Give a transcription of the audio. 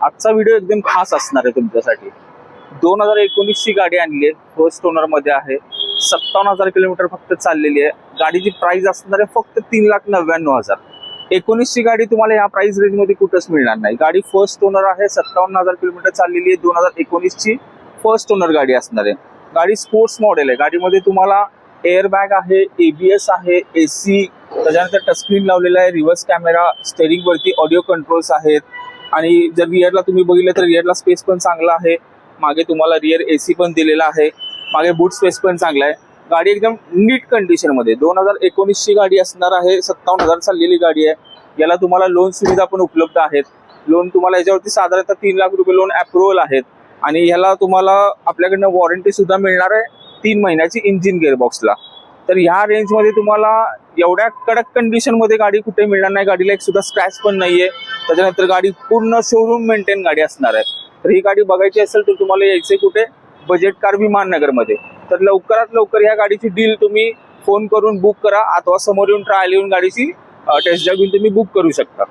आजचा व्हिडिओ एकदम खास असणार आहे तुमच्यासाठी। 2019 ची गाडी आणली आहे, फर्स्ट ओनर मध्ये आहे, 57,000 किलोमीटर फक्त चाललेली आहे। गाडीची प्राइस असणार आहे फक्त 3,99,000। 19 ची गाडी तुम्हाला या प्राइस रेंज मध्ये कुठंच मिळणार नाही। गाडी फर्स्ट ओनर आहे, 57,000 किलोमीटर चाललेली आहे, 2019 ची फर्स्ट ओनर गाडी असणार आहे। गाडी स्पोर्ट्स मॉडेल आहे। गाडीमध्ये तुम्हाला एअर बॅग आहे, एबीएस आहे, एसी, त्याच्यानंतर टचस्क्रीन लावलेला आहे, रिव्हर्स कॅमेरा, स्टेअरिंग वरती ऑडिओ कंट्रोल्स आहेत आणि जर रिअरला तुम्ही बघितलं तर रिअरला स्पेस पण चांगला आहे। मागे तुम्हाला रिअर एसी पण दिलेला आहे, मागे बूट स्पेस पण चांगला आहे। गाडी एकदम नीट कंडिशन मध्ये 2019 ची गाडी असणार आहे, 57,000 चाललेली गाडी आहे। याला तुम्हाला लोन सुविधा पण उपलब्ध आहेत। लोन तुम्हाला याच्यावरती साधारणतः 3 लाख रुपये लोन अप्रुव्हल आहेत आणि ह्याला तुम्हाला आपल्याकडनं वॉरंटी सुद्धा मिळणार आहे 3 महिन्याची इंजिन गिअरबॉक्सला। तर ह्या रेंज मध्ये तुम्हाला एवढ्या कडक कंडिशन मध्ये गाडी कुठे मिळणार नाही। गाडीला एक सुद्धा स्क्रॅच पण नाहीये। त्याच्यानंतर गाडी पूर्ण शोरूम मेंटेन गाडी असणार आहे। तर ही गाडी बघायची असेल तर तुम्हाला यायचे कुठे, बजेट कार विमाननगर मध्ये। तर लवकरात लवकर ह्या गाडीची डील तुम्ही फोन करून बुक करा अथवा समोर येऊन ट्रायल येऊन गाडीची टेस्ट ड्राइव्ह घेऊन तुम्ही बुक करू शकता।